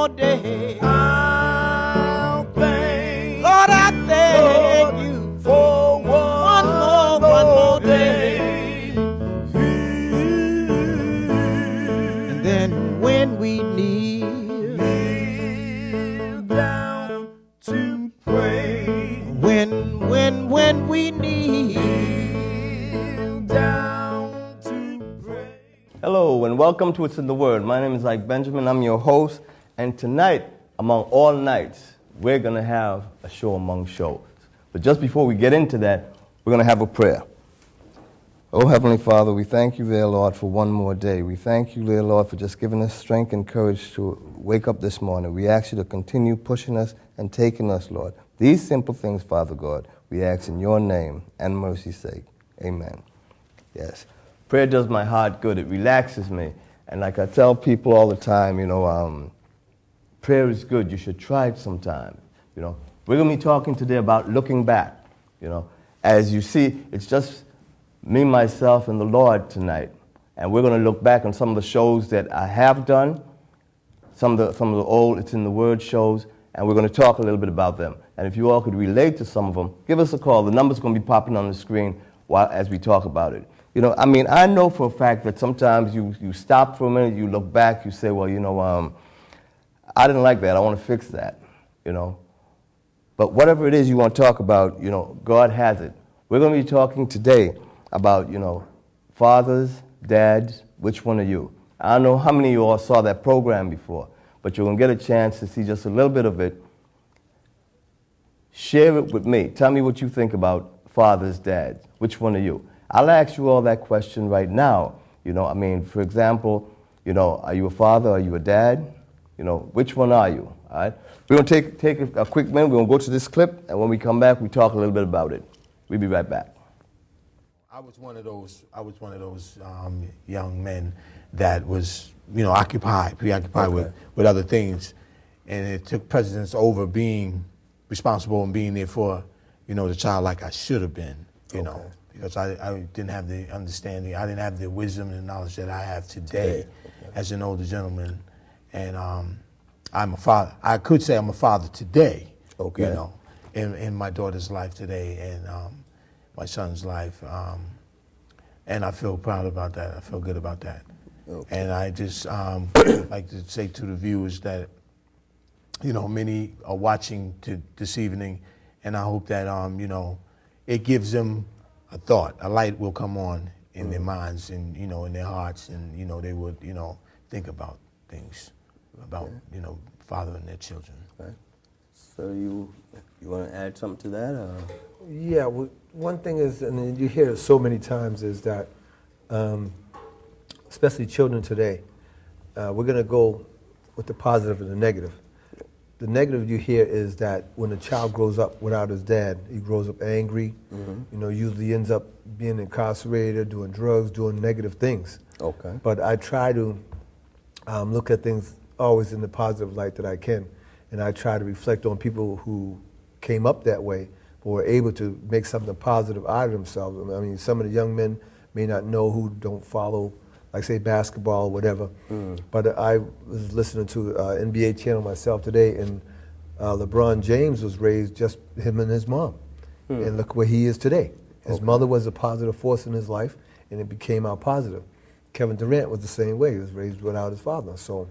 more day. I'll thank Lord, I thank Lord you for one more day. And then when we kneel Down to pray. when we kneel Down to pray. Hello and welcome to It's in the Word. My name is Ike Benjamin. I'm your host. And tonight, among all nights, we're going to have a show among shows. But just before we get into that, we're going to have a prayer. Oh, Heavenly Father, we thank you, dear Lord, for one more day. We thank you, dear Lord, for just giving us strength and courage to wake up this morning. We ask you to continue pushing us and taking us, Lord. These simple things, Father God, we ask in your name and mercy's sake. Amen. Yes. Prayer does my heart good. It relaxes me. And like I tell people all the time, prayer is good. You should try it sometime. We're going to be talking today about looking back. As you see, it's just me, myself, and the Lord tonight. And we're going to look back on some of the shows that I have done, some of the old It's in the Word shows, and we're going to talk a little bit about them. And if you all could relate to some of them, give us a call. The number's going to be popping on the screen as we talk about it. I know for a fact that sometimes you stop for a minute, you look back, you say, well, I didn't like that. I want to fix that, But whatever it is you want to talk about, God has it. We're going to be talking today about, fathers, dads, which one are you? I don't know how many of you all saw that program before, but you're going to get a chance to see just a little bit of it. Share it with me. Tell me what you think about fathers, dads. Which one are you? I'll ask you all that question right now. For example, are you a father? Are you a dad? Which one are you? All right? We're going to take a quick minute. We're going to go to this clip, and when we come back, we talk a little bit about it. We'll be right back. I was one of those young men that was, preoccupied Okay. with other things, and it took precedence over being responsible and being there for, the child like I should have been, because I didn't have the understanding, I didn't have the wisdom and knowledge that I have today as an older gentleman, and I'm a father. I could say I'm a father today, in my daughter's life today, and my son's life, and I feel proud about that. I feel good about that. Okay. And I just like to say to the viewers that, many are watching this evening, and I hope that, it gives them a thought. A light will come on in their minds and, in their hearts, and, they would, think about things, about, fathering their children. Okay. So you want to add something to that? Or? Yeah, well, one thing is, and you hear it so many times, is that, especially children today, we're going to go with the positive and the negative. The negative you hear is that when a child grows up without his dad, he grows up angry, usually ends up being incarcerated, doing drugs, doing negative things. Okay. But I try to look at things always in the positive light that I can, and I try to reflect on people who came up that way, but were able to make something positive out of themselves. I mean, some of the young men may not know who don't follow, like say basketball or whatever, but I was listening to NBA channel myself today, and LeBron James was raised just him and his mom, and look where he is today. His mother was a positive force in his life, and it became out positive. Kevin Durant was the same way. He was raised without his father, so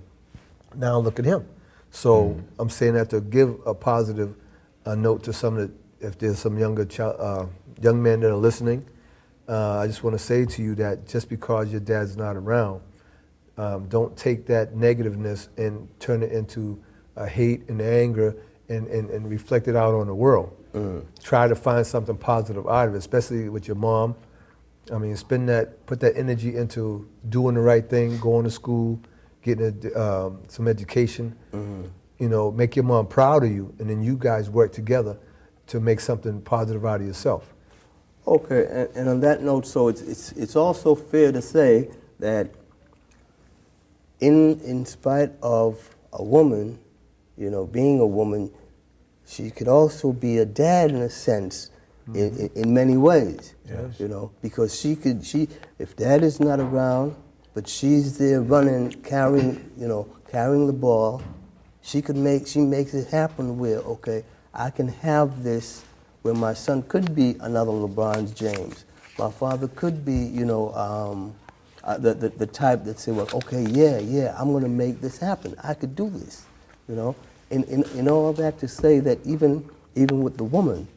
now look at him. So I'm saying that to give a positive note to some of the, if there's some young men that are listening, I just want to say to you that just because your dad's not around, don't take that negativeness and turn it into hate and anger and reflect it out on the world. Try to find something positive out of it, especially with your mom. I mean, put that energy into doing the right thing, going to school, getting some education. Make your mom proud of you, and then you guys work together to make something positive out of yourself. Okay, and on that note, so it's also fair to say that in spite of a woman, being a woman, she could also be a dad in a sense, in many ways. Yes. Because if dad is not around, but she's there running, carrying the ball, she makes it happen where, okay, I can have this where my son could be another LeBron James. My father could be, the type that say, well, okay, yeah, I'm going to make this happen. I could do this, In all that to say that even with the woman,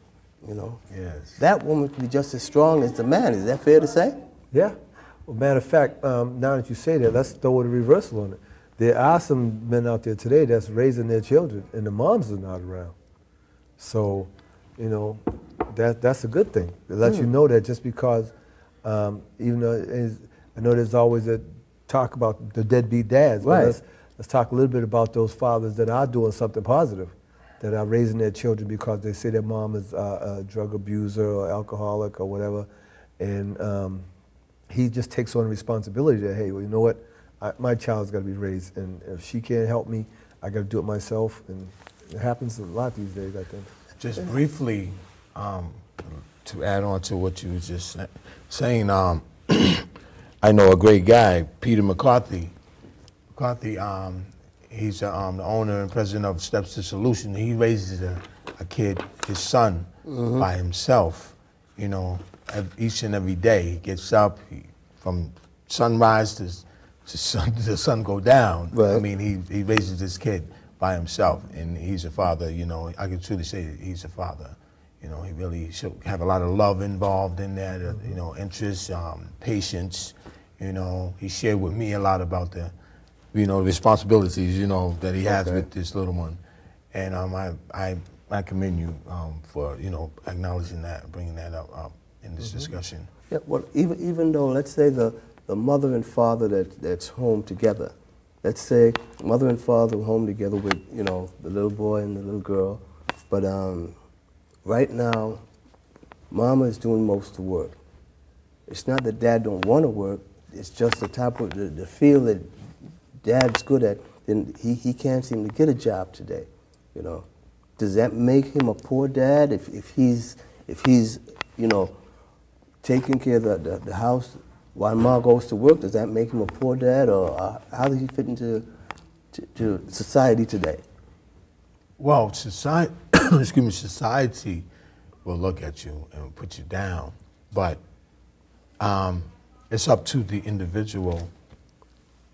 Yes. that woman can be just as strong as the man. Is that fair to say? Yeah. Well, matter of fact, now that you say that, let's throw a reversal on it. There are some men out there today that's raising their children, and the moms are not around. So, that's a good thing. It lets you know that just because, even though I know there's always a talk about the deadbeat dads, but Right. let's talk a little bit about those fathers that are doing something positive, that are raising their children because they say their mom is a drug abuser or alcoholic or whatever, and he just takes on the responsibility that, hey, well, you know what, my child's got to be raised, and if she can't help me, I got to do it myself, and it happens a lot these days, I think. Just briefly, to add on to what you were just saying, I know a great guy, Peter McCarthy. He's the owner and president of Steps to Solution. He raises a kid, his son, by himself, each and every day. He gets up from sunrise to the sun go down. Right. I mean, he raises this kid by himself, and he's a father. I can truly say that he's a father. He really should have a lot of love involved in that. Interest, patience. He shared with me a lot about the, responsibilities, that he has with this little one, and I commend you for acknowledging that, bringing that up in this discussion. Yeah, well, even though, let's say the mother and father that's home together, let's say mother and father home together with, the little boy and the little girl, but right now, mama is doing most of the work. It's not that dad don't want to work, it's just the type of, the field that dad's good at, then he can't seem to get a job today, Does that make him a poor dad if he's taking care of the house while Ma goes to work? Does that make him a poor dad, or how does he fit into to society today? Well, society, society will look at you and put you down, but it's up to the individual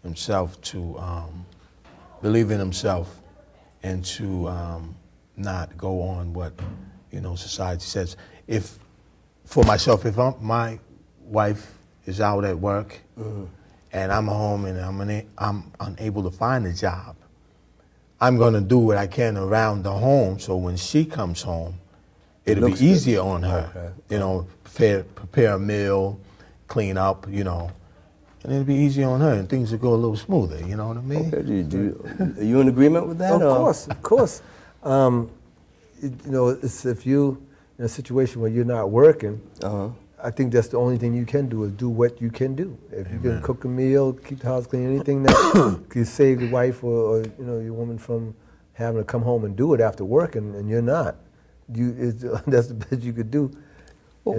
himself to believe in himself and to not go on what society says. If for myself, if my wife is out at work and I'm home and I'm unable to find a job, I'm going to do what I can around the home so when she comes home, it'll be easier on her. Okay. Prepare a meal, clean up, and it'll be easier on her and things will go a little smoother, you know what I mean? Okay, are you in agreement with that? Of course. It's if you in a situation where you're not working, I think that's the only thing you can do is do what you can do. If you can cook a meal, keep the house clean, anything that can save your wife or your woman from having to come home and do it after work, and you're not, that's the best you could do. Do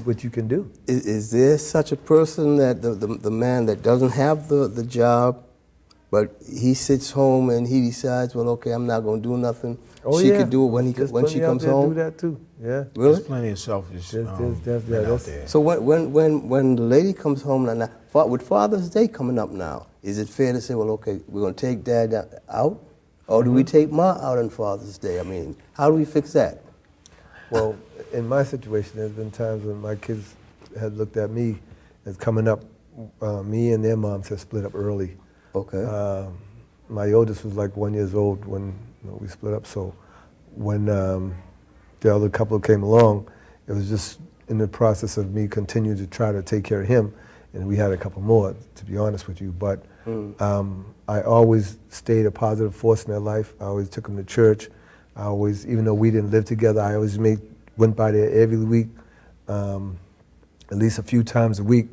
what you can do. Is there such a person that the man that doesn't have the job, but he sits home and he decides, well, okay, I'm not going to do nothing. She could do it when she comes home. Do that too. Yeah. Really? There's plenty of selfish men out there. So when the lady comes home now, with Father's Day coming up now, is it fair to say, well, okay, we're going to take Dad out, or do we take Ma out on Father's Day? I mean, how do we fix that? Well, in my situation, there's been times when my kids had looked at me as coming up. Me and their moms had split up early. Okay. My oldest was like 1 year old when we split up. So when the other couple came along, it was just in the process of me continuing to try to take care of him. And we had a couple more, to be honest with you. But I always stayed a positive force in their life. I always took them to church. I always, even though we didn't live together, I always went by there every week, at least a few times a week,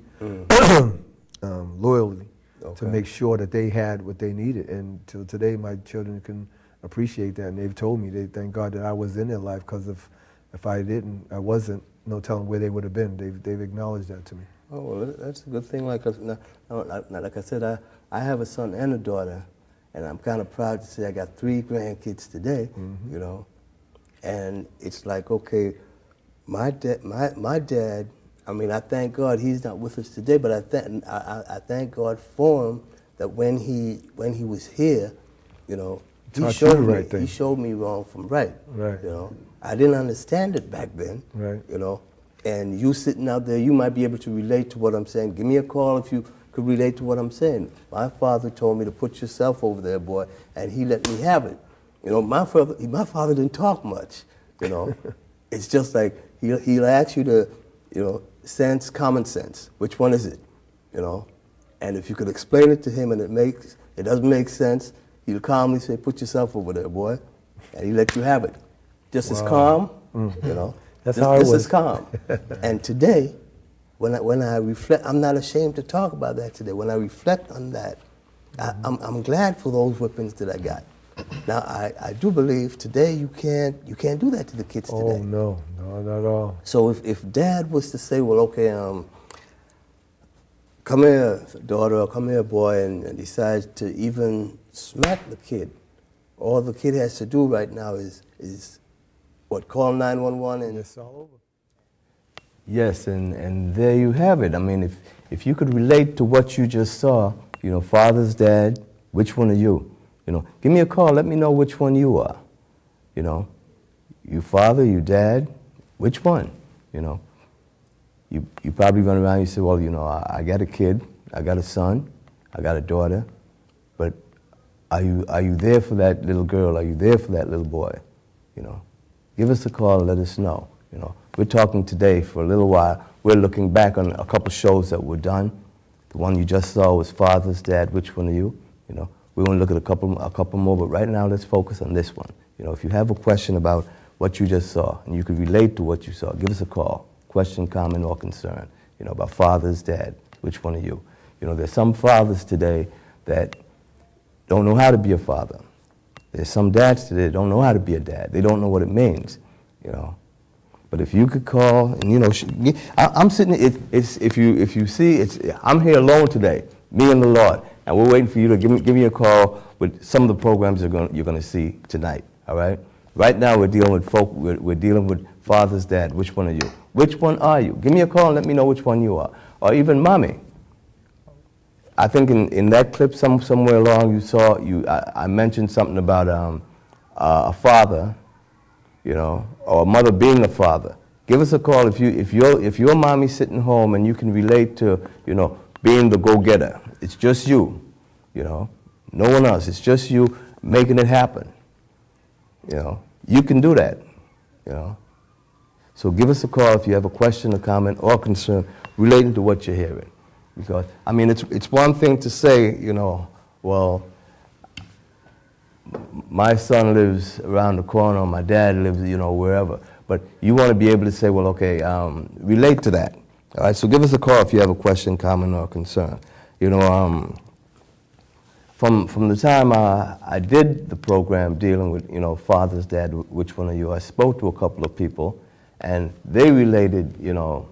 loyally, to make sure that they had what they needed. And till today, my children can appreciate that. And they've told me, they thank God that I was in their life, because if I didn't, I wasn't, no telling where they would have been. They've acknowledged that to me. Oh, well, that's a good thing. Like I said, I have a son and a daughter, and I'm kind of proud to say I got 3 grandkids today, you know, and it's like, okay, my dad, I mean, I thank God he's not with us today, but I thank God for him that when he was here, you know, he Taught you showed the me, right thing. he showed me wrong from right. Right. You know, I didn't understand it back then. Right. You know, and you sitting out there, you might be able to relate to what I'm saying. Give me a call if you could relate to what I'm saying. My father told me to put yourself over there, boy, and he let me have it. You know, my father didn't talk much. You know, it's just like he'll ask you to, you know, common sense. Which one is it? You know, and if you could explain it to him and it doesn't make sense, he'll calmly say, "Put yourself over there, boy," and he let you have it. Just as calm, you know. That's how I was. Just as calm. And today, when I reflect, I'm not ashamed to talk about that today. When I reflect on that, I'm glad for those whippings that I got. Now I do believe today you can't do that to the kids today. Oh no, not at all. So if Dad was to say, well, okay, come here, daughter, or come here, boy, and decides to even smack the kid, all the kid has to do right now is what, call 911 and It's all over. Yes, and there you have it. I mean, if you could relate to what you just saw, you know, father's dad, which one are you? You know, give me a call, let me know which one you are. You know, you father, you dad, which one? You know, you probably run around and you say, well, you know, I got a kid, I got a son, I got a daughter, but are you there for that little girl? Are you there for that little boy? You know, give us a call and let us know. You know, we're talking today for a little while. We're looking back on a couple shows that were done. The one you just saw was Father's Dad, which one are you? You know, we're going to look at a couple more, but right now let's focus on this one. You know, if you have a question about what you just saw and you could relate to what you saw, give us a call. Question, comment, or concern. You know, about Father's Dad, which one are you? You know, there's some fathers today that don't know how to be a father. There's some dads today that don't know how to be a dad. They don't know what it means, you know. But if you could call, and you know, I'm sitting. If you see, I'm here alone today, me and the Lord, and we're waiting for you to give me a call with some of the programs you're going to see tonight. All right. Right now we're dealing with we're dealing with Father's Dad. Which one are you? Which one are you? Give me a call and let me know which one you are. Or even Mommy. I think in that clip somewhere along you saw I mentioned something about a father, you know, or a mother being a father. Give us a call if your mommy's sitting home and you can relate to, you know, being the go-getter. It's just you, you know, no one else. It's just you making it happen. You know, you can do that. You know, so give us a call if you have a question, a comment, or concern relating to what you're hearing. Because I mean, it's one thing to say, you know, well, my son lives around the corner, or my dad lives, you know, wherever. But you want to be able to say, well, okay, relate to that. All right, so give us a call if you have a question, comment, or concern. You know, from the time I did the program dealing with, you know, Father's Dad, which one are you? I spoke to a couple of people, and they related, you know,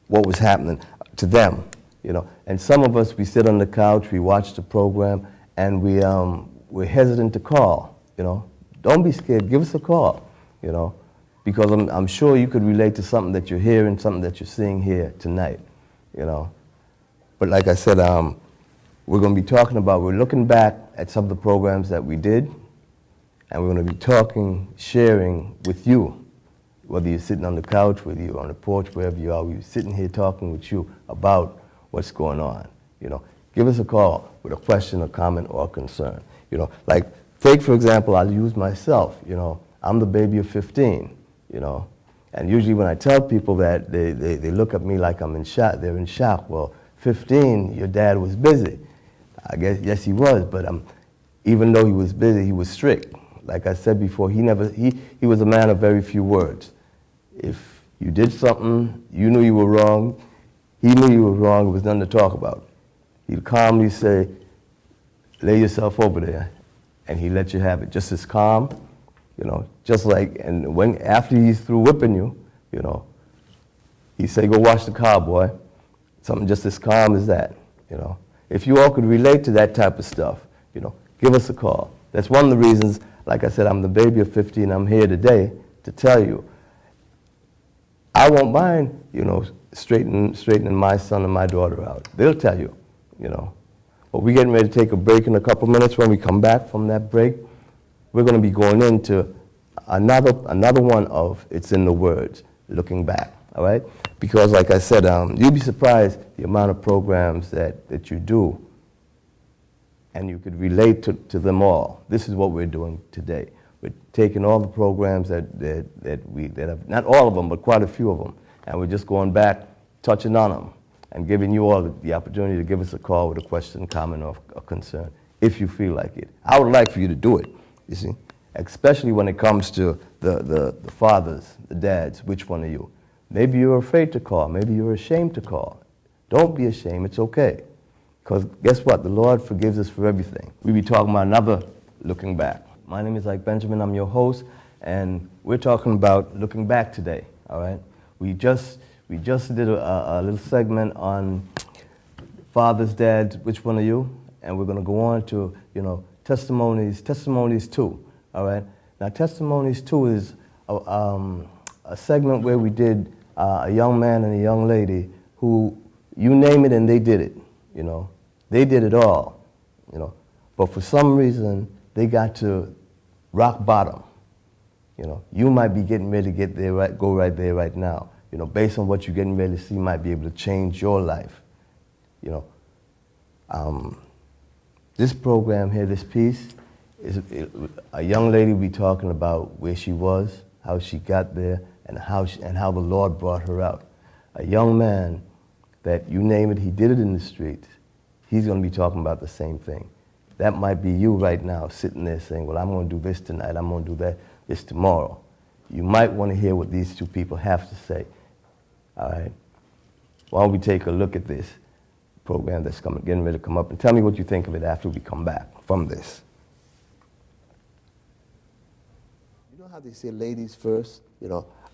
what was happening to them. You know, and some of us, we sit on the couch, we watch the program, and we're hesitant to call. You know, don't be scared. Give us a call. You know, because I'm sure you could relate to something that you're hearing, something that you're seeing here tonight. You know, but like I said, we're going to be talking about. We're looking back at some of the programs that we did, and we're going to be talking, sharing with you. Whether you're sitting on the couch, whether you're on the porch, wherever you are, we're sitting here talking with you about what's going on. You know, give us a call with a question, a comment, or a concern. You know, like, take for example, I'll use myself. You know, I'm the baby of 15. You know, and usually when I tell people that, they look at me like I'm in shock. They're in shock. Well, 15, your dad was busy. I guess yes, he was, but even though he was busy, he was strict. Like I said before, he was a man of very few words. If you did something, you knew you were wrong, he knew you were wrong, there was nothing to talk about. He'd calmly say, lay yourself over there, and he'd let you have it. Just as calm, you know, just like, and when, after he's through whipping you, you know, he'd say, go wash the car, boy. Something just as calm as that, you know. If you all could relate to that type of stuff, you know, give us a call. That's one of the reasons, like I said, I'm the baby of 50 and I'm here today to tell you, I won't mind, straightening my son and my daughter out. They'll tell you, But we're getting ready to take a break in a couple minutes. When we come back from that break, we're going to be going into another one of It's in the Words, looking back, all right? Because like I said, you'll be surprised the amount of programs that you do, and you could relate to them all. This is what we're doing today. We're taking all the programs that have, not all of them, but quite a few of them, and we're just going back, touching on them, and giving you all the opportunity to give us a call with a question, comment, or concern, if you feel like it. I would like for you to do it, you see, especially when it comes to the fathers, the dads. Which one are you? Maybe you're afraid to call. Maybe you're ashamed to call. Don't be ashamed. It's okay. Because guess what? The Lord forgives us for everything. We'll be talking about another looking back. My name is Ike Benjamin. I'm your host, and we're talking about looking back today, all right? We just did a little segment on fathers, dads, which one are you? And we're going to go on to, testimonies 2, all right? Now, testimonies 2 is a segment where we did a young man and a young lady who, you name it and they did it, They did it all, But for some reason, they got to rock bottom. You might be getting ready to get there, go right there right now. Based on what you're getting ready to see, might be able to change your life. This program here, this piece, is a young lady will be talking about where she was, how she got there, and how the Lord brought her out. A young man that, you name it, he did it in the streets. He's going to be talking about the same thing. That might be you right now, sitting there saying, well, I'm going to do this tonight, I'm going to do this tomorrow. You might want to hear what these two people have to say. All right? Why don't we take a look at this program that's getting ready to come up, and tell me what you think of it after we come back from this. You know how they say ladies first?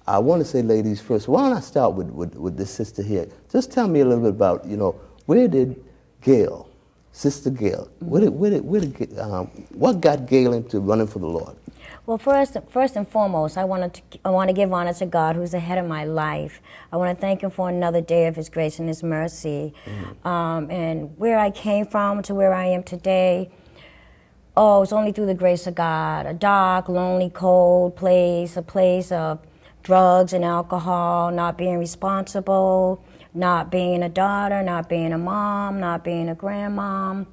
I want to say ladies first. Why don't I start with this sister here? Just tell me a little bit about, where did Gail, Sister Gail, what got Gail into running for the Lord? Well, first and foremost, I want to give honor to God, who's ahead of my life. I want to thank Him for another day of His grace and His mercy. And where I came from to where I am today, it's only through the grace of God. A dark, lonely, cold place, a place of drugs and alcohol, not being responsible, not being a daughter, not being a mom, not being a grandmom.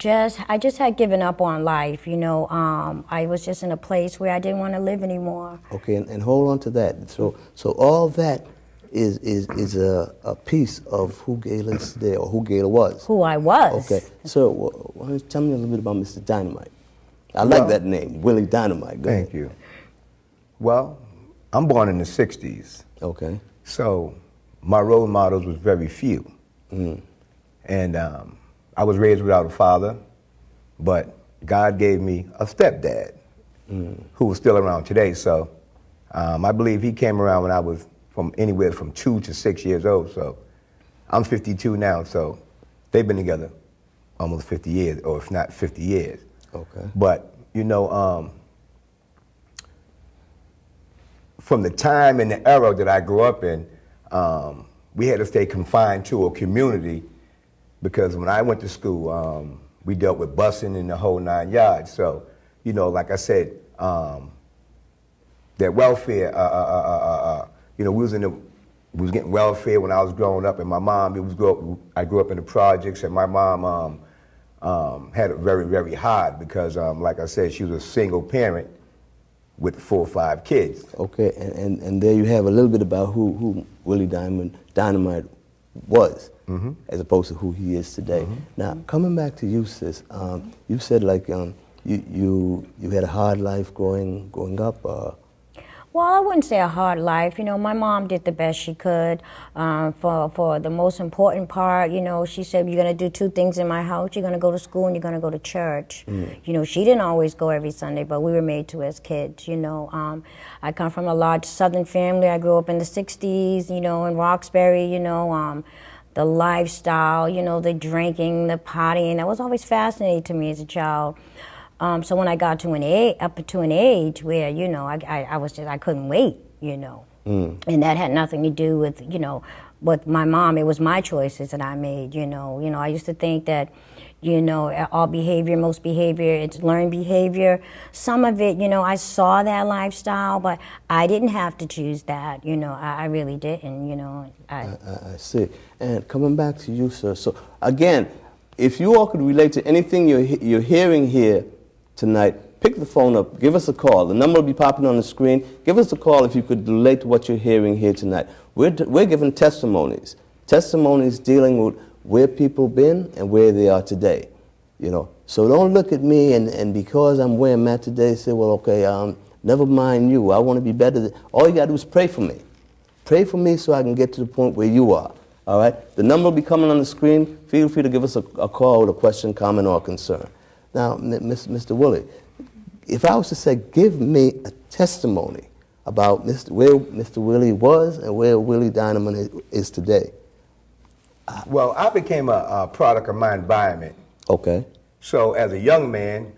I just had given up on life, I was just in a place where I didn't want to live anymore. Okay, and hold on to that. So all that is a piece of who Gail is today, or who Gail was. Who I was. Okay, so why don't you tell me a little bit about Mr. Dynamite? I like that name, Willie Dynamite. Go Thank ahead. you. Well, I'm born in the 60s. Okay. So my role models was very few. And I was raised without a father, but God gave me a stepdad who was still around today. So I believe he came around when I was anywhere from 2 to 6 years old. So I'm 52 now, so they've been together almost 50 years, or if not 50 years. Okay. But, from the time and the era that I grew up in, we had to stay confined to a community, because when I went to school, we dealt with busing and the whole 9 yards. So, like I said, that welfare, we was getting welfare when I was growing up, and my mom, I grew up in the projects, and my mom had it very, very hard because, like I said, she was a single parent with 4 or 5 kids. Okay, and there you have a little bit about who Willie Dynamite was, as opposed to who he is today. Now, coming back to you, sis, you said you had a hard life growing up. Well, I wouldn't say a hard life. My mom did the best she could for the most important part. She said, you're going to do 2 things in my house. You're going to go to school and you're going to go to church. She didn't always go every Sunday, but we were made to as kids, I come from a large Southern family. I grew up in the 60s, in Roxbury, the lifestyle, you know, the drinking, the partying. That was always fascinating to me as a child. So when I got to up to an age where, you know, I couldn't wait, you know. And that had nothing to do with, you know, with my mom. It was my choices that I made, you know. I used to think that, you know, all behavior, most behavior, it's learned behavior. Some of it, you know, I saw that lifestyle, but I didn't have to choose that, you know. I really didn't, you know. I see. And coming back to you, sir. So again, if you all could relate to anything you're hearing here tonight, pick the phone up, give us a call. The number will be popping on the screen. Give us a call if you could relate to what you're hearing here tonight. We're giving testimonies dealing with where people been and where they are today, you know. So don't look at me and because I'm where I'm at today, say, well, okay, never mind you. I want to be better. All you got to do is pray for me. Pray for me so I can get to the point where you are, all right? The number will be coming on the screen. Feel free to give us a call with a question, comment, or concern. Now, Mr. Willie, if I was to say, give me a testimony about where Mr. Willie was and where Willie Diamond is today. Well, I became a product of my environment. Okay. So as a young man,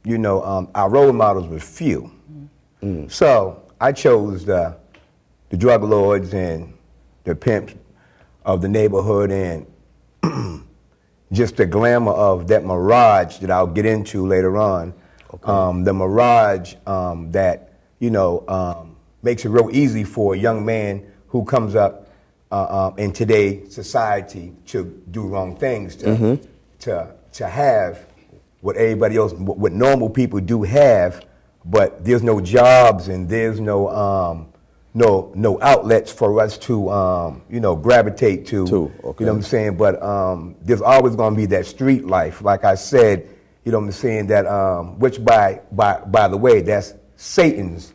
you know, our role models were few. So I chose the drug lords and the pimps of the neighborhood and just the glamour of that mirage that I'll get into later on. Okay. The mirage that, you know, makes it real easy for a young man who comes up in today's society to do wrong things, to have what everybody else, what normal people do have, but there's no jobs and there's no outlets for us to you know, gravitate to. Okay. You know what I'm saying? But there's always going to be that street life, like I said. You know what I'm saying? That which by the way, that's Satan's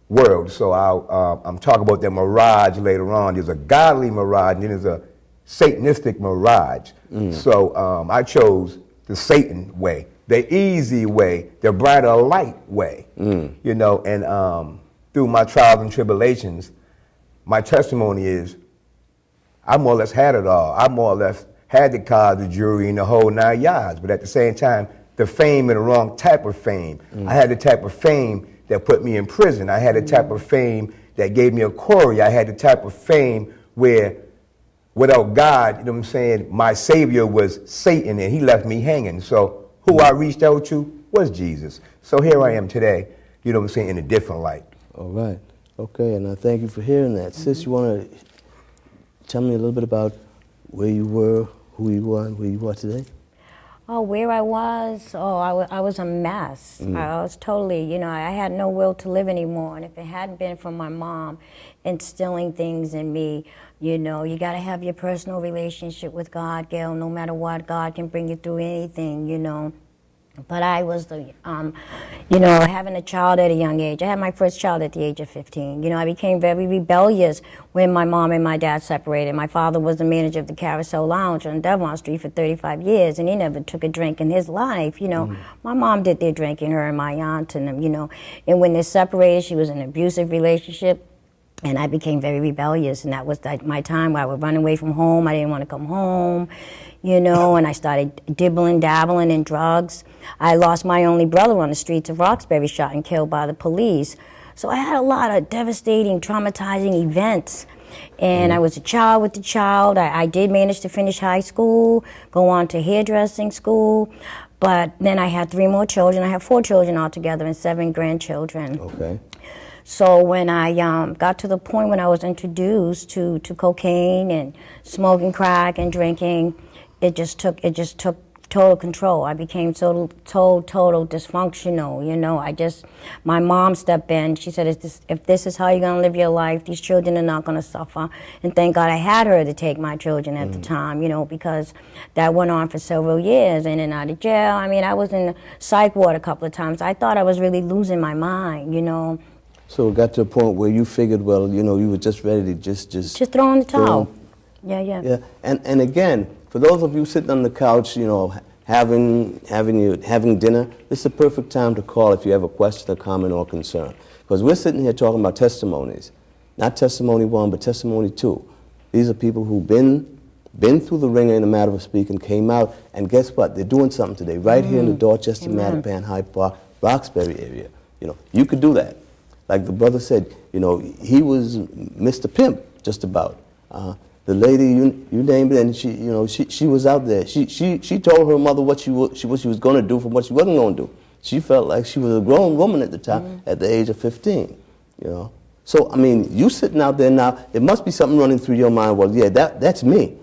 world. So I'm talking about that mirage later on. There's a godly mirage and then there's a Satanistic mirage. So I chose the Satan way, the easy way, the brighter light way. You know, and through my trials and tribulations, my testimony is I more or less had it all. I more or less had the cars, the jewelry, and the whole 9 yards. But at the same time, the fame and the wrong type of fame. I had the type of fame that put me in prison. I had the type of fame that gave me a quarry. I had the type of fame where without God, you know what I'm saying, my savior was Satan and he left me hanging. So who I reached out to was Jesus. So here I am today, you know what I'm saying, in a different light. All right. Okay, and I thank you for hearing that. Sis, you want to tell me a little bit about where you were, who you were, and where you are today? Oh, where I was? Oh, I was a mess. I was totally, you know, I had no will to live anymore. And if it hadn't been for my mom instilling things in me, you know, you got to have your personal relationship with God, Gail. No matter what, God can bring you through anything, you know. But I was, you know, having a child at a young age. I had my first child at the age of 15. You know, I became very rebellious when my mom and my dad separated. My father was the manager of the Carousel Lounge on Devon Street for 35 years, and he never took a drink in his life, you know. My mom did their drinking, her and my aunt and them, you know. And when they separated, she was in an abusive relationship. And I became very rebellious, and that was my time where I would run away from home. I didn't want to come home, you know, and I started dabbling in drugs. I lost my only brother on the streets of Roxbury, shot and killed by the police. So I had a lot of devastating, traumatizing events. And I was a child with the child. I did manage to finish high school, go on to hairdressing school. But then I had 3 more children. I have 4 children altogether and 7 grandchildren. Okay. So when I got to the point when I was introduced to cocaine and smoking crack and drinking, it just took total control. I became total dysfunctional, you know. My mom stepped in. She said, if this is how you're going to live your life, these children are not going to suffer. And thank God I had her to take my children at the time, you know, because that went on for several years, in and out of jail. I mean, I was in the psych ward a couple of times. I thought I was really losing my mind, you know. So it got to a point where you figured, well, you know, you were just ready to just throw in the towel. Yeah. And again, for those of you sitting on the couch, you know, having dinner, this is the perfect time to call if you have a question, a comment, or concern. Because we're sitting here talking about testimonies, not testimony 1, but testimony 2. These are people who've been through the ringer in a matter of speaking, came out, and guess what? They're doing something today, right here in the Dorchester, Mattapan, Hyde Park, Roxbury area. You know, you could do that. Like the brother said, you know, he was Mr. Pimp, just about. The lady, you named it, and she was out there. She told her mother what she was going to do from what she wasn't going to do. She felt like she was a grown woman at the time, at the age of 15. You know, so I mean, you sitting out there now, it must be something running through your mind. Well, yeah, that's me,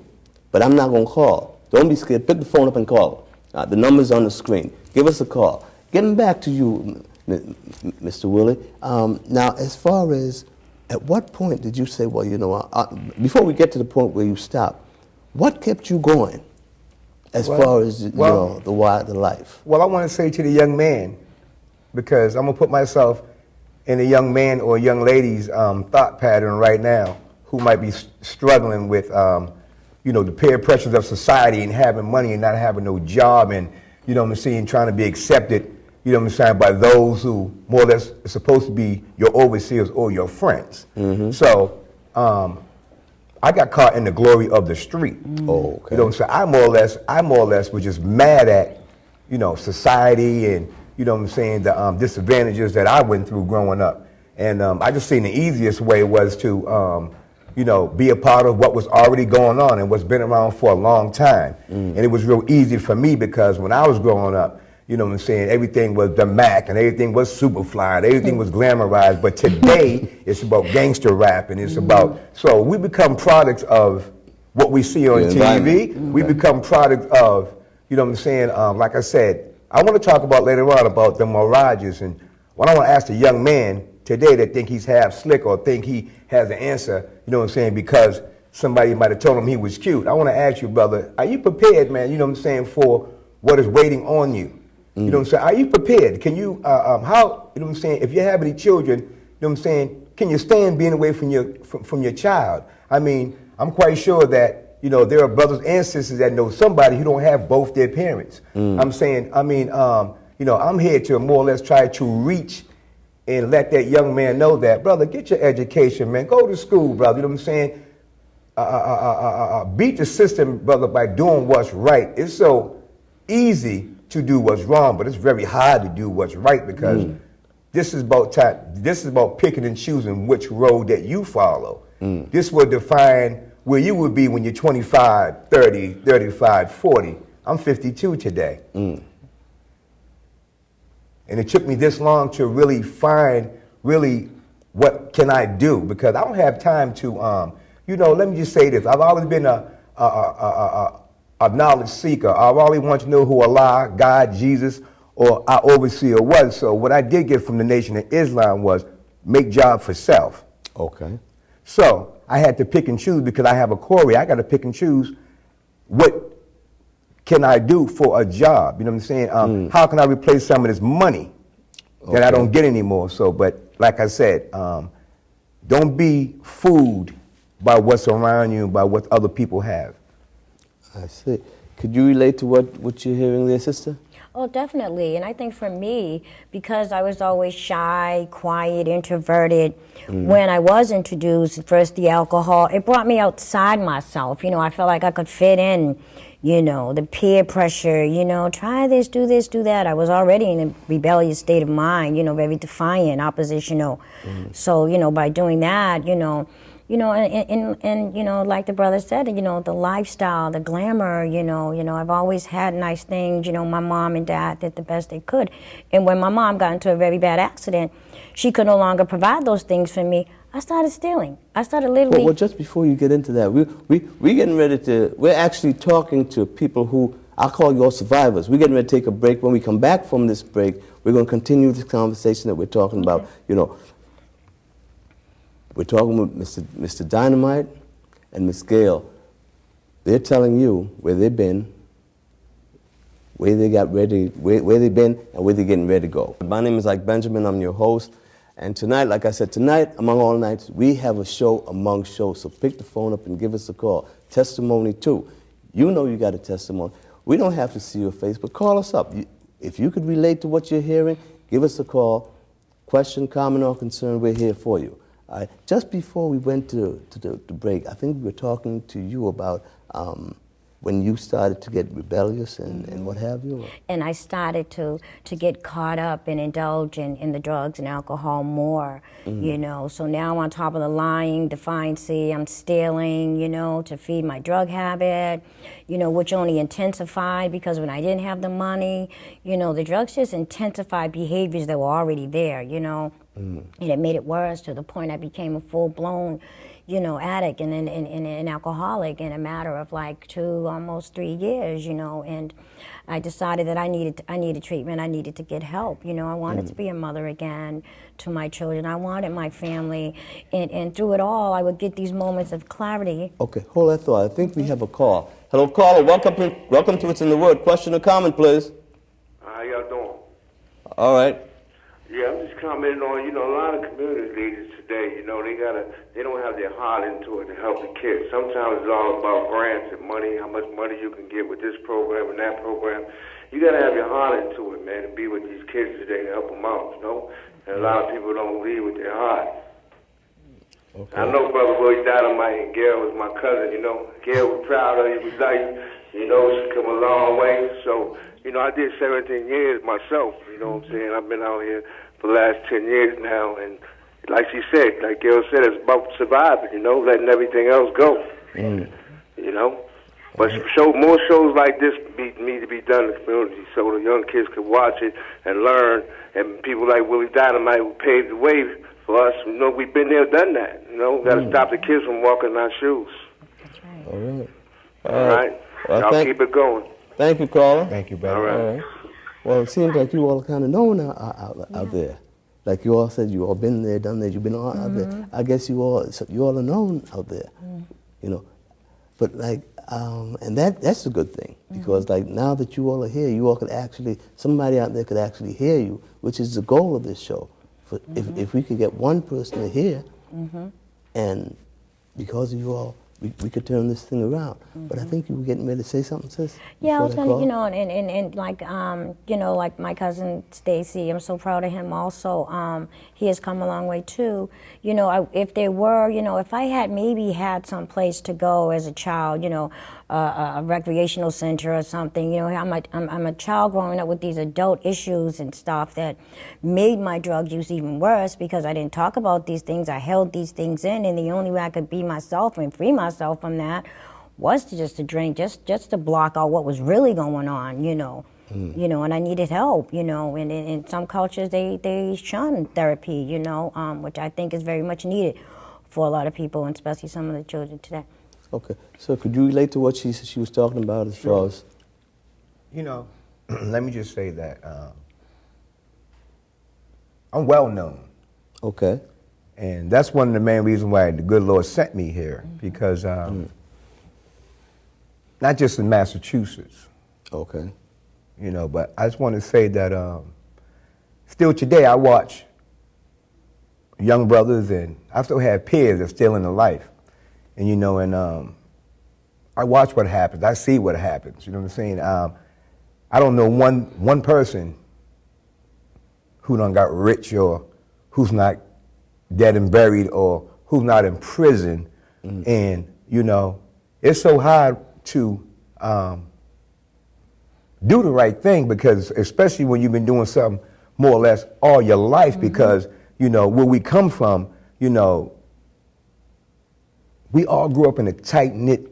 but I'm not going to call. Don't be scared. Pick the phone up and call. The number's on the screen. Give us a call. Getting back to you, Mr. Willie. Now, as far as at what point did you say, well, you know, before we get to the point where you stop, what kept you going as far as, the life? Well, I want to say to the young man, because I'm going to put myself in a young man or young lady's thought pattern right now who might be struggling with, the peer pressures of society and having money and not having no job and, you know what I'm saying, trying to be accepted, you know what I'm saying, by those who more or less are supposed to be your overseers or your friends. So I got caught in the glory of the street. Oh, okay. You know what I'm saying? I more or less was just mad at, society and, you know what I'm saying, the disadvantages that I went through growing up. And I just seen the easiest way was to, be a part of what was already going on and what's been around for a long time. And it was real easy for me because when I was growing up, you know what I'm saying, everything was the Mac and everything was Superfly and everything was glamorized. But today, it's about gangster rap and it's about, so we become products of what we see on TV. We become products of, you know what I'm saying, like I said, I want to talk about later on about the mirages. And what I want to ask the young man today that think he's half slick or think he has an answer, you know what I'm saying, because somebody might have told him he was cute. I want to ask you, brother, are you prepared, man, you know what I'm saying, for what is waiting on you? You know what I'm saying? Are you prepared? Can you, how, you know what I'm saying, if you have any children, you know what I'm saying, can you stand being away from your child? I mean, I'm quite sure that, there are brothers and sisters that know somebody who don't have both their parents. I'm saying, I'm here to more or less try to reach and let that young man know that, brother, get your education, man. Go to school, brother. You know what I'm saying? Beat the system, brother, by doing what's right. It's so easy to do what's wrong, but it's very hard to do what's right because this is about time. This is about picking and choosing which road that you follow. This will define where you would be when you're 25, 30, 35, 40. I'm 52 today. And it took me this long to really find what can I do because I don't have time to, let me just say this. I've always been a knowledge seeker. I've always wanted to know who Allah, God, Jesus, or our overseer was. So what I did get from the Nation of Islam was make job for self. Okay. So I had to pick and choose because I have a query. I got to pick and choose what can I do for a job. You know what I'm saying? How can I replace some of this money that I don't get anymore? So, but like I said, don't be fooled by what's around you, by what other people have. I see. Could you relate to what you're hearing there, sister? Oh, definitely. And I think for me, because I was always shy, quiet, introverted, when I was introduced, first the alcohol, it brought me outside myself. I felt like I could fit in, the peer pressure, try this, do that. I was already in a rebellious state of mind, very defiant, oppositional. So, by doing that, and like the brother said, the lifestyle, the glamour, I've always had nice things. My mom and dad did the best they could. And when my mom got into a very bad accident, she could no longer provide those things for me. I started stealing. I started literally. Well, just before you get into that, we're getting ready to, we're actually talking to people who I call your survivors. We're getting ready to take a break. When we come back from this break, we're going to continue this conversation that we're talking about, We're talking with Mr. Dynamite and Miss Gail. They're telling you where they've been, where they got ready, where they've been, and where they're getting ready to go. My name is Ike Benjamin. I'm your host. And tonight, like I said, among all nights, we have a show among shows. So pick the phone up and give us a call. Testimony too. You know you got a testimony. We don't have to see your face, but call us up. If you could relate to what you're hearing, give us a call. Question, comment, or concern, we're here for you. Just before we went to the break, I think we were talking to you about when you started to get rebellious and what have you. And I started to get caught up and indulge in the drugs and alcohol more, you know. So now on top of the lying, defiancy, I'm stealing, you know, to feed my drug habit, you know, which only intensified because when I didn't have the money, you know, the drugs just intensified behaviors that were already there, you know. And it made it worse to the point I became a full-blown, you know, addict and an alcoholic in a matter of like 2, almost 3 years, you know. And I decided that I needed treatment. I needed to get help. You know, I wanted to be a mother again to my children. I wanted my family, and through it all, I would get these moments of clarity. Okay, hold that thought. I think we have a call. Hello, caller. Welcome to It's in the Word. Question or comment, please. How y'all doing? All right. Yeah, I'm just commenting on, a lot of community leaders today, they don't have their heart into it to help the kids. Sometimes it's all about grants and money, how much money you can get with this program and that program. You got to have your heart into it, man, and be with these kids today to help them out, And a lot of people don't lead with their heart. Okay. I know Brother Willie Dynamite and Gail was my cousin, Gail was proud of you, was like, she come a long way. So, I did 17 years myself, you know what I'm saying? I've been out here for the last 10 years now, and like she said, like Gail said, it's about surviving, letting everything else go, But more shows like this need to be done in the community so the young kids can watch it and learn, and people like Willie Dynamite who paved the way for us, we've been there, done that, got to stop the kids from walking in our shoes. That's right. All right. All right. Well, Y'all keep it going. Thank you, caller. Thank you, brother. All right. Well, it seems like you all are kind of known out there. Like you all said, you all been there, done that. You've been all out there. I guess you all are known out there, But and that's a good thing because like now that you all are here, you all could actually somebody out there could actually hear you, which is the goal of this show. If we could get one person to hear, and because of you all, we could turn this thing around. But I think you were getting ready to say something, sis? Yeah, I was going to, and like, like my cousin Stacy, I'm so proud of him also. He has come a long way too. If there were, if I had maybe had some place to go as a child, a recreational center or something, I'm a child growing up with these adult issues and stuff that made my drug use even worse because I didn't talk about these things. I held these things in, and the only way I could be myself and free myself from that was to drink, just to block out what was really going on, and I needed help, and in some cultures they shun therapy, which I think is very much needed for a lot of people, and especially some of the children today. Okay, so could you relate to what she was talking about as far as? Let me just say that I'm well known. Okay. And that's one of the main reasons why the good Lord sent me here, because not just in Massachusetts, okay, but I just want to say that still today I watch young brothers, and I still have peers that are still in the life, and I watch what happens. I see what happens. You know what I'm saying? I don't know one person who done got rich or who's not dead and buried or who's not in prison. And, it's so hard to do the right thing because especially when you've been doing something more or less all your life because, where we come from, we all grew up in a tight-knit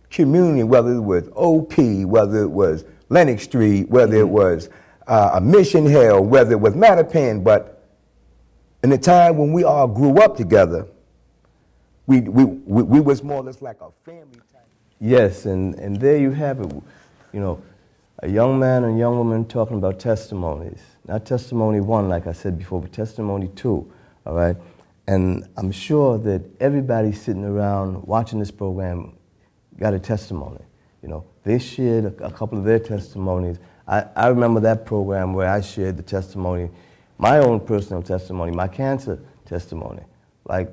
community, whether it was OP, whether it was Lenox Street, whether it was a Mission Hill, whether it was Mattapan, but in the time when we all grew up together, we was more or less like a family type. Yes, and there you have it. A young man and a young woman talking about testimonies. Not testimony 1, like I said before, but testimony 2, all right? And I'm sure that everybody sitting around watching this program got a testimony. They shared a couple of their testimonies. I remember that program where I shared the testimony, my own personal testimony, my cancer testimony. Like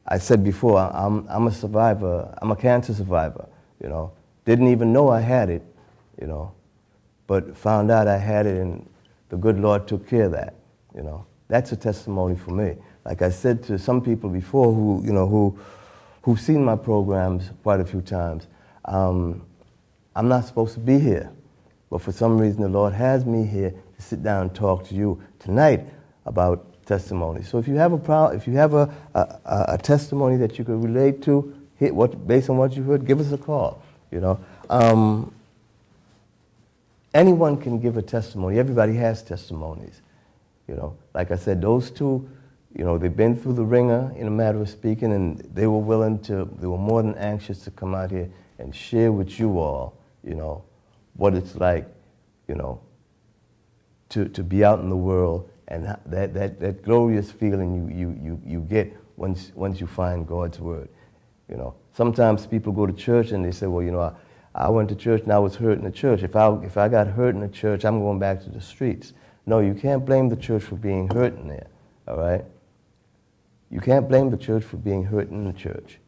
I said before, I'm a survivor. I'm a cancer survivor. Didn't even know I had it. But found out I had it, and the good Lord took care of that. That's a testimony for me. like I said to some people before who've seen my programs quite a few times, I'm not supposed to be here. But for some reason, the Lord has me here to sit down and talk to you tonight about testimony. So if you have a testimony that you could relate to, based on what you heard, give us a call. Anyone can give a testimony. Everybody has testimonies. Like I said, those two, they've been through the ringer, in a matter of speaking, and they were more than anxious to come out here and share with you all, what it's like, to be out in the world, and that glorious feeling you get once you find God's word. Sometimes people go to church and they say, well, I went to church and I was hurt in the church. If I got hurt in the church, I'm going back to the streets. No, you can't blame the church for being hurt in there, all right? You can't blame the church for being hurt in the church,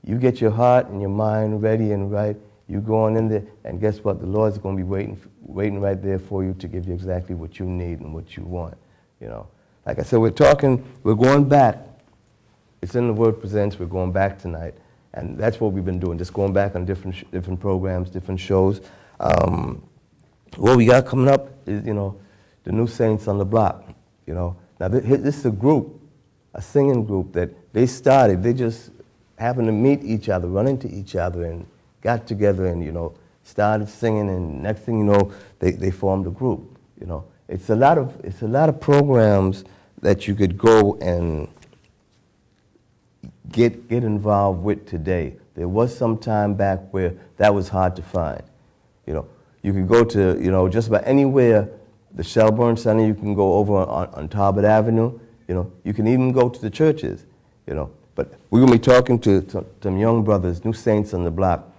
You get your heart and your mind ready and right, you go on in there, and guess what? The Lord's going to be waiting right there for you to give you exactly what you need and what you want, Like I said, we're going back. It's in the Word Presents. We're going back tonight. And that's what we've been doing, just going back on different programs, different shows. What we got coming up is, the New Saints on the Block, Now, this is a group, a singing group that they started. They just happened to meet each other, run into each other, and got together and, started singing, and next thing you know, they formed a group, It's a lot of programs that you could go and get involved with today. There was some time back where that was hard to find. You could go to, just about anywhere, the Shelburne Center, you can go over on Talbot Avenue, you can even go to the churches, But we're going to be talking to some young brothers, New Saints on the Block,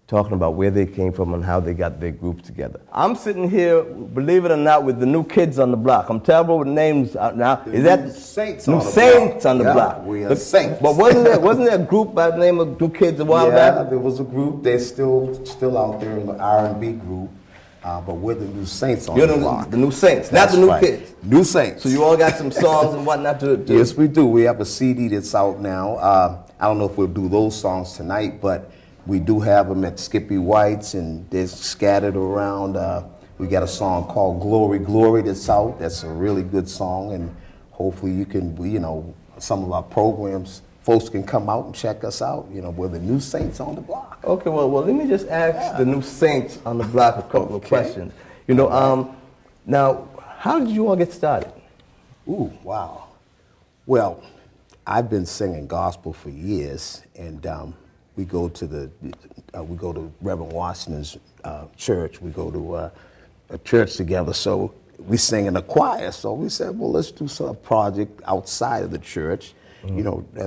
talking about where they came from and how they got their group together. I'm sitting here, believe it or not, with the New Kids on the Block. I'm terrible with names now. Is that New Saints New on the Saints Block? on the Yeah, Block? we are Saints. But wasn't there a group by the name of New Kids a while Yeah, back? there was a group. They're still out there, an R&B group. But we're the New Saints on You're the Block. the New Saints, That's not the New right. Kids. New Saints. So you all got some songs and whatnot to Yes, we do. We have a CD that's out now. I don't know if we'll do those songs tonight, but we do have them at Skippy White's, and they're scattered around. We got a song called Glory, Glory that's out. That's a really good song, and hopefully you can, some of our programs, folks can come out and check us out. We're the New Saints on the Block. Okay, well, let me just ask the New Saints on the Block a couple of questions. Now, how did you all get started? Ooh, wow. Well, I've been singing gospel for years, and we go to Reverend Washington's church. We go to a church together, so we sing in a choir. So we said, well, let's do some project outside of the church.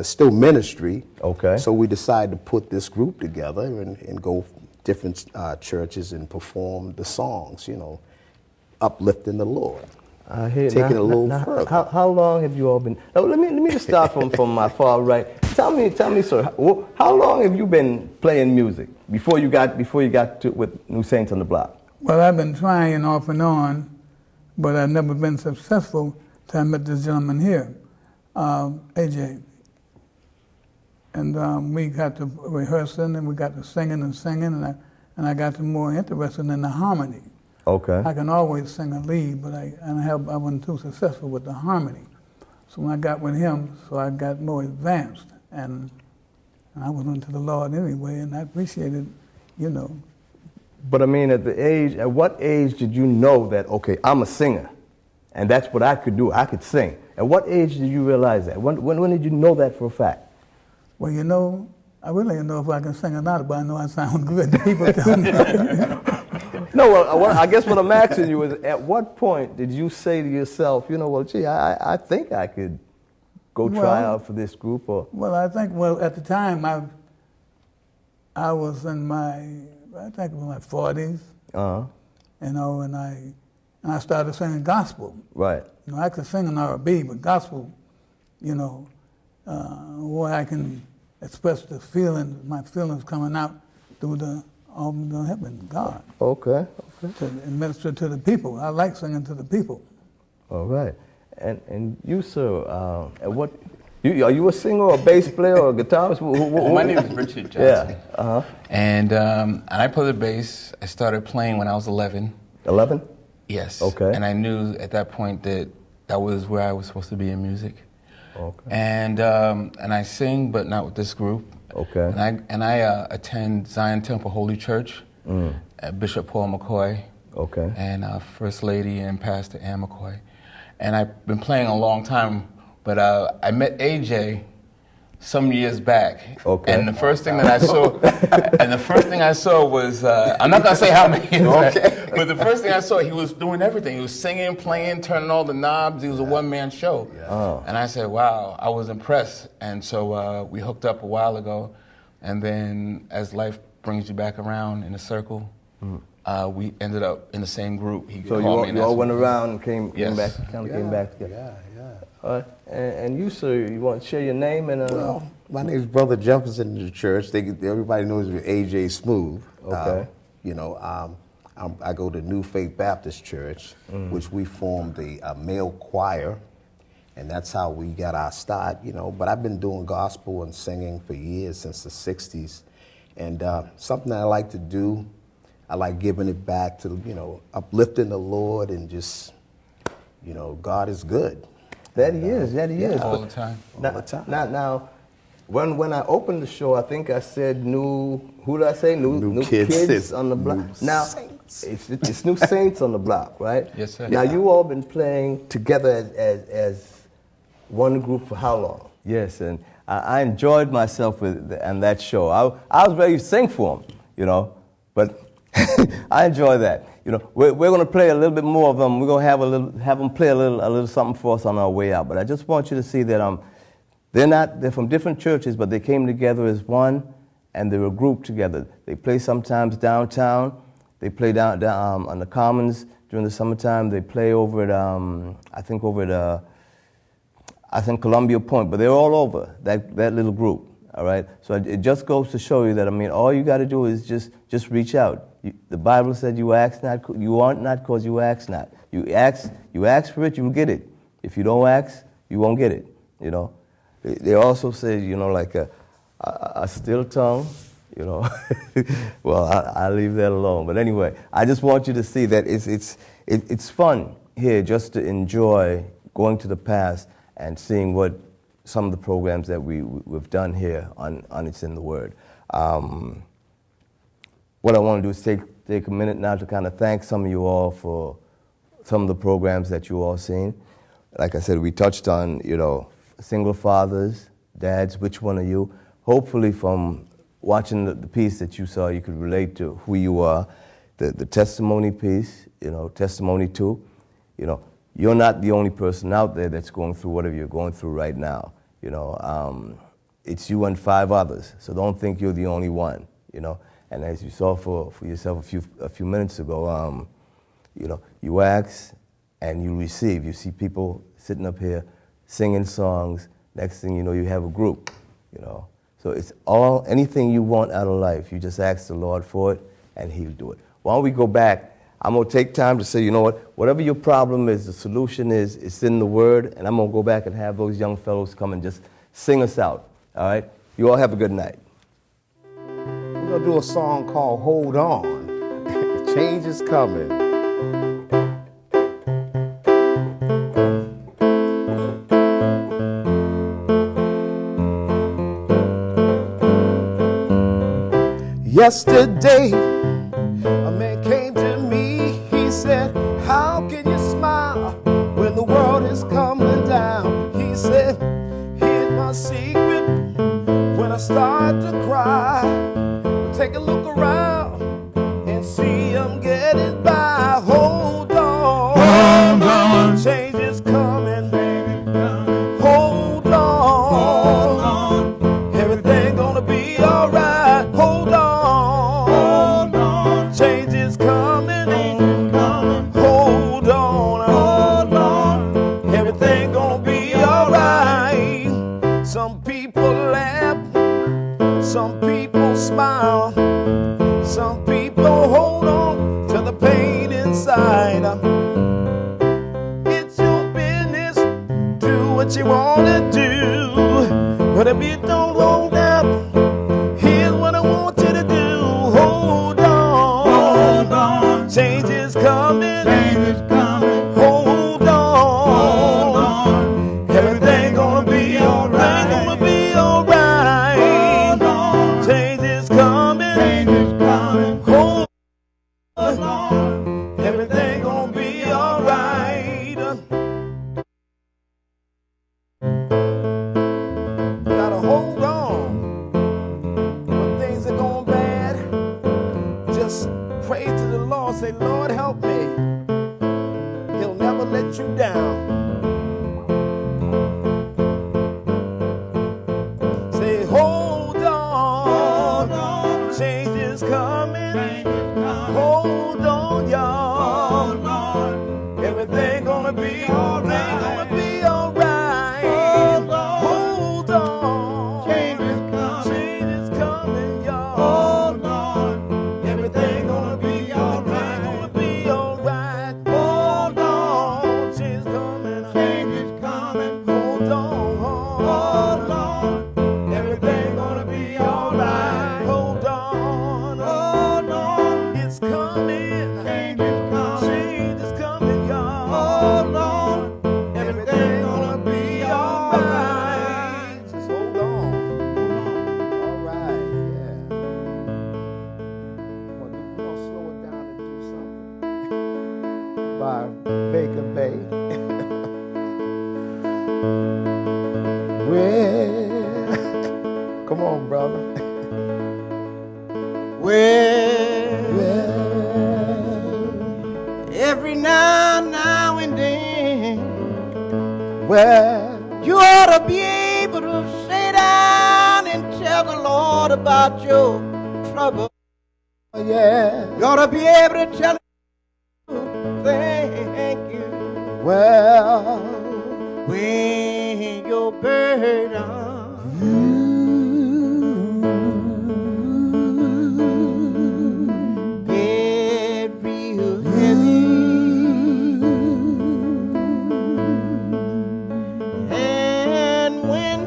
Still ministry. Okay. So we decided to put this group together and go different churches and perform the songs, uplifting the Lord. I hear Taking it a little further. How long have you all been? Now, let me just start from my far right. Tell me, sir, how long have you been playing music before you got to with New Saints on the Block? Well, I've been trying off and on, but I've never been successful till I met this gentleman here, AJ. And we got to rehearsing, and we got to singing, and I got to more interested in the harmony. Okay. I can always sing a lead, but I wasn't too successful with the harmony. So when I got with him, I got more advanced, and I was into the Lord anyway, and I appreciated, But I mean, at what age did you know that, okay, I'm a singer, and that's what I could do, I could sing? At what age did you realize that? When did you know that for a fact? Well, I really don't know if I can sing or not, but I know I sound good. People tell me. No, well, I guess what I'm asking you is, at what point did you say to yourself, gee, I think I could go try out for this group? Or Well, I think, at the time, I was in my 40s, and I started singing gospel. right. I could sing in R&B, but gospel, where I can express my feelings coming out through the heaven, God. Okay. To minister to the people. I like singing to the people. All right. And you, sir, what? Are you a singer or a bass player or a guitarist? My name is Richard Johnson. Yeah. And I play the bass. I started playing when I was 11. 11? Yes. Okay. And I knew at that point that was where I was supposed to be in music. Okay. And I sing, but not with this group. Okay. And I attend Zion Temple Holy Church, Bishop Paul McCoy. Okay. And First Lady and Pastor Ann McCoy. And I've been playing a long time, but I met AJ some years back. Okay. And the first thing that I saw, was I'm not gonna say how many years back, but the first thing I saw, he was doing everything. He was singing, playing, turning all the knobs. He was a one-man show. Oh. And I said, wow, I was impressed. And so we hooked up a while ago, and then as life brings you back around in a circle, we ended up in the same group. He So called me you all and went around and came Yes. back, kind of came back together. All right. And you, sir, you want to share your name and? Well, my name is Brother Jefferson in the church. Everybody knows me as AJ Smooth. Okay. I go to New Faith Baptist Church, which we formed a male choir, and that's how we got our start. But I've been doing gospel and singing for years, since the '60s, and something that I like to do. I like giving it back to uplifting the Lord and just God is good. That he is. all the time. Now, when I opened the show, I think I said who did I say? New kids. kids on the block. New Now, saints. it's new saints on the block, right? Yes, sir. Now, you all been playing together as one group for how long? Yes, and I enjoyed myself on that show. I was ready to sing for them, but I enjoy that. We're going to play a little bit more of them. We're going to have them play a little something for us on our way out. But I just want you to see that they're from different churches, but they came together as one, and they were grouped together. They play sometimes downtown. They play down on the Commons during the summertime. They play over at I think Columbia Point, but they're all over that little group. All right, so it just goes to show you that all you got to do is just reach out. The Bible said, "You ask not, you want not, cause you ask not." You ask for it, you will get it. If you don't ask, you won't get it. They also say, like a still tongue. Well, I'll leave that alone. But anyway, I just want you to see that it's fun here just to enjoy going to the past and seeing what some of the programs that we've done here on It's in the Word. What I want to do is take a minute now to kind of thank some of you all for some of the programs that you all seen. Like I said, we touched on, single fathers, dads, which one are you? Hopefully from watching the piece that you saw, you could relate to who you are. The testimony piece, testimony too. You're not the only person out there that's going through whatever you're going through right now. It's you and 5 others, so don't think you're the only one. And as you saw for yourself a few minutes ago, you ask and you receive. You see people sitting up here singing songs. Next thing you know, you have a group. So it's anything you want out of life. You just ask the Lord for it, and He'll do it. Why don't we go back? I'm going to take time to say, whatever your problem is, the solution is, it's in the Word, and I'm going to go back and have those young fellows come and just sing us out, all right? You all have a good night. We're going to do a song called Hold On. Change is coming. Yesterday, a man came to me. He said, how can you smile when the world is coming down? He said, here's my secret. When I start to cry, take a look around and see I'm getting by. Hold on, change is coming. Hold on, everything gonna be alright. Hold on, change is coming. Hold on, everything gonna be alright. Some people laugh, some people smile, some people hold on to the pain inside. It's your business you want to do. But if you don't hold up, here's what I want you to do. Hold on. Hold on. Change is coming. Change is coming. Hold on. Hold on. Everything gonna be alright. Gonna be alright. Hold on. Change is coming. Change is coming. Hold on. Everything gonna be alright. Gotta hold on. When things are going bad, just pray to the Lord. Say, Lord, help me. He'll never let you down. Say, hold on. Change is coming. Hold on, y'all. Everything gonna be alright. Gonna be alright. Hold on. Change is coming, y'all. Hold on. Everything gonna be alright. Gonna be alright. Hold on. Change is coming. Change is coming. Hold on. Hold on. Everything gonna be alright. Hold on. Hold on. It's coming. Change is coming. Change is coming, y'all. Hold on. Everything gonna be alright. Just hold on. Alright, yeah. We're gonna slow it down and do something by Baker Bay. Well, come on, brother. Well, every now and then, well, you ought to be able to sit down and tell the Lord about your trouble. Yeah, you ought to be able to tell him, thank you. Well, when your burden get real heavy, and when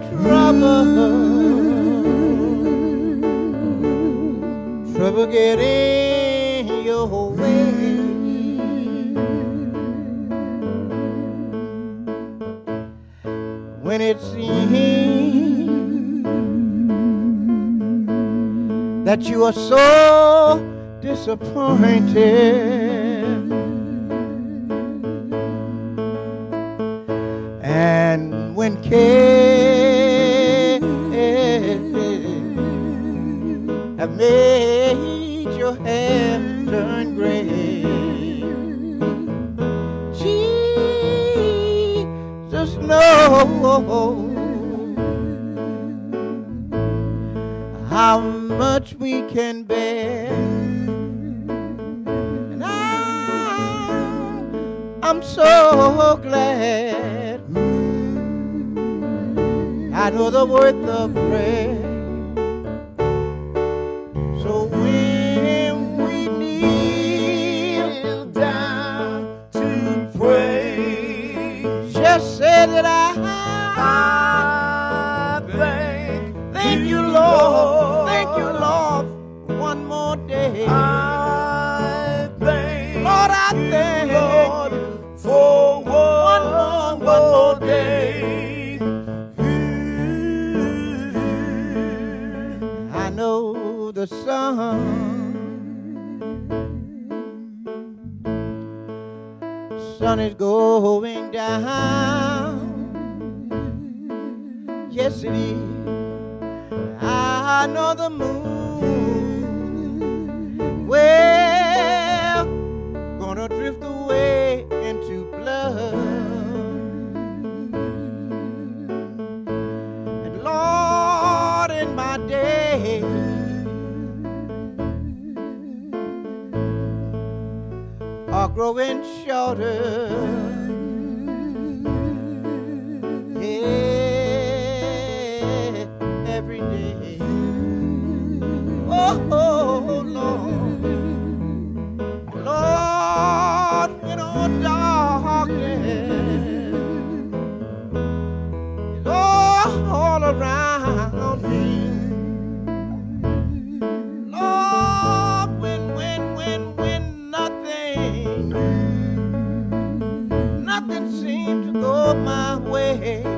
trouble get in your way, when it seems that you are so disappointed, and when cares have made your hair turn gray, Jesus knows how much we can bear. And I'm so glad I know the worth of prayer. So when we kneel down to pray, just say that I thank you, Lord. Thank you, Lord, for one more day. I thank Lord, I thank you, Lord, for one more day. I know the sun is going down. Yes, it is. I know the moon, well, gonna drift away into blood. And Lord, in my day, are growing shorter. Every day. Oh, Lord. Lord, when all darkness go my way.